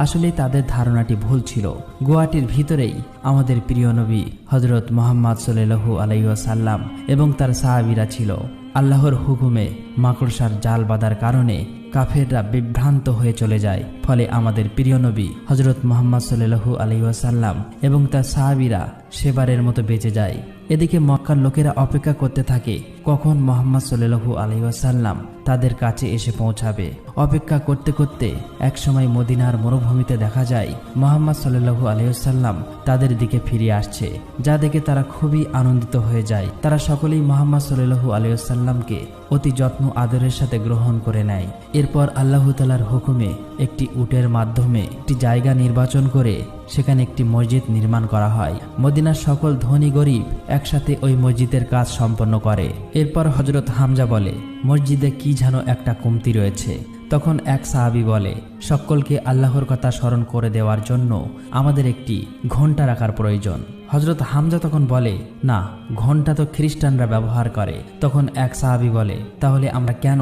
আসলে তাদের ধারণাটি ভুল ছিল। গুহাটির ভিতরেই আমাদের প্রিয় নবী হযরত মুহাম্মদ সাল্লাল্লাহু আলাইহি ওয়াসাল্লাম এবং তার সাহাবীরা ছিল। আল্লাহর হুকুমে মাকড়সার জাল বাঁধার কারণে কাফেররা বিভ্রান্ত হয়ে চলে যায়। ফলে আমাদের প্রিয় নবী হযরত মুহাম্মদ সাল্লাল্লাহু আলাইহি ওয়াসাল্লাম এবং তার সাহাবীরা সেবারের মতো বেঁচে যায়। এদিকে মক্কার লোকেরা অপেক্ষা করতে থাকে কখন মুহাম্মদ সাল্লাল্লাহু আলাইহি ওয়াসাল্লাম তাদের কাছে এসে পৌঁছাবে। অপেক্ষা করতে করতে একসময় মদিনার মরুভূমিতে দেখা যায় মুহাম্মদ সাল্লাল্লাহু আলাইহি ওয়াসাল্লাম তাদের দিকে ফিরে আসছে, যা দেখে তারা খুবই আনন্দিত হয়ে যায়। তারা সকলেই মুহাম্মদ সাল্লাল্লাহু আলাইহি ওয়াসাল্লামকে অতি যত্ন আদরের সাথে গ্রহণ করে নেয়। এরপর আল্লাহ তাআলার হুকুমে একটি উটের মাধ্যমে একটি জায়গা নির্বাচন করে সেখানে একটি মসজিদ নির্মাণ করা হয়। মদিনার সকল ধনী গরিব একসাথে ওই মসজিদের কাজ সম্পন্ন করে। এরপর হযরত হামজা বলে, মসজিদে কি যেন একটা কমতি রয়েছে। তখন এক সাহাবী বলে, সকলকে আল্লাহর কথা স্মরণ করে দেওয়ার জন্য আমাদের একটি ঘণ্টা রাখার প্রয়োজন। হযরত হামজা তখন বলে, না, ঘণ্টা তো খ্রিস্টানরা ব্যবহার করে। তখন এক সাহাবী বলে, তাহলে আমরা কেন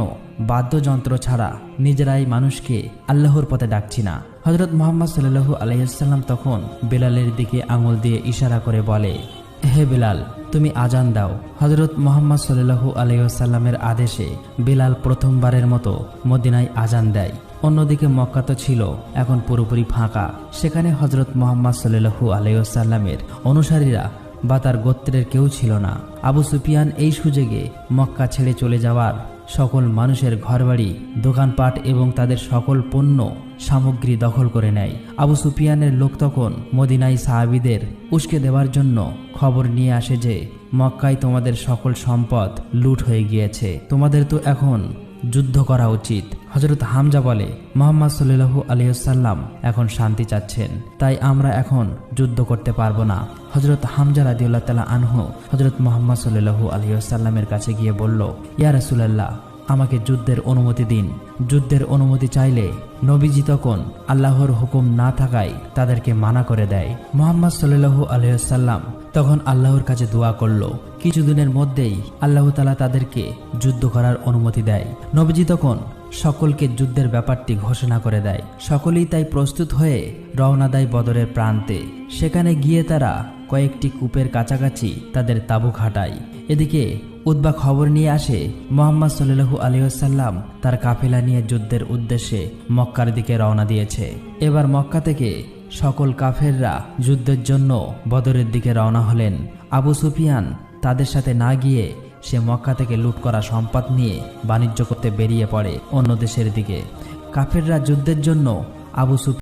বাদ্যযন্ত্র ছাড়া নিজেরাই মানুষকে আল্লাহর পথে ডাকছি না? হযরত মুহাম্মদ সাল্লাল্লাহু আলাইহি ওয়াসাল্লাম তখন বেলালের দিকে আঙুল দিয়ে ইশারা করে বলে, হে বেলাল, তুমি আজান দাও। হযরত মুহাম্মদ সাল্লাল্লাহু আলাইহি ওয়াসাল্লামের আদেশে বেলাল প্রথমবারের মতো মদিনায় আজান দেয়। অন্যদিকে মক্কা তো ছিল এখন পুরোপুরি ফাঁকা। সেখানে হযরত মুহাম্মদ সাল্লাল্লাহু আলাইহি ওয়াসাল্লামের অনুসারীরা বা তার গোত্রের কেউ ছিল না। আবু সুফিয়ান এই সুযোগে মক্কা ছেড়ে চলে যাওয়ার সকল মানুষের ঘরবাড়ি, দোকানপাট এবং তাদের সকল পণ্য সামগ্রী দখল করে নেয়। আবু সুফিয়ানের লোক তখন মদিনায় সাহাবীদের উস্কে দেওয়ার জন্য খবর নিয়ে আসে যে মক্কায় তোমাদের সকল সম্পদ লুট হয়ে গিয়েছে, তোমাদের তো এখন যুদ্ধ করা উচিত। হযরত হামজা বলে, মুহাম্মদ সাল্লাল্লাহু আলাইহি ওয়াসাল্লাম এখন শান্তি চাচ্ছেন, তাই আমরা এখন যুদ্ধ করতে পারবো না। হযরত হামজা রাদিয়াল্লাহু তাআলা আনহু হযরত মুহাম্মদ সাল্লাল্লাহু আলাইহি ওয়াসাল্লামের কাছে গিয়ে বলল, ইয়া রাসূলুল্লাহ, আমাকে যুদ্ধের অনুমতি দিন। যুদ্ধের অনুমতি চাইলে নবীজি তখন আল্লাহর হুকুম না থাকায় তাদেরকে মানা করে দেয়। মুহাম্মদ সাল্লাল্লাহু আলাইহি ওয়াসাল্লাম তখন আল্লাহর কাছে দোয়া করল। কিছুদিনের মধ্যেই আল্লাহ তাআলা তাদেরকে যুদ্ধ করার অনুমতি দেয়। নবীজি তখন সকলকে যুদ্ধের ব্যাপারটি ঘোষণা করে দেয়। সকলেই তাই প্রস্তুত হয়ে রওনা দেয় বদরের প্রান্তে। সেখানে গিয়ে তারা কয়েকটি কূপের কাছাকাছি তাদের তাঁবু খাটায়। এদিকে উতবা খবর নিয়ে আসে মুহাম্মদ সাল্লাল্লাহু আলাইহি ওয়াসাল্লাম তার কাফেলা নিয়ে যুদ্ধের উদ্দেশ্যে মক্কার দিকে রওনা দিয়েছে। এবার মক্কা থেকে সকল কাফেররা যুদ্ধের জন্য বদরের দিকে রওনা হলেন। আবু সুফিয়ান তাদের সাথে না গিয়ে সে মক্কা থেকে লুট করা সম্পদ নিয়ে বাণিজ্য করতে বেরিয়ে পড়ে অন্য দেশের দিকে। কাফেররা যুদ্ধের জন্য আবু সুফিয়ান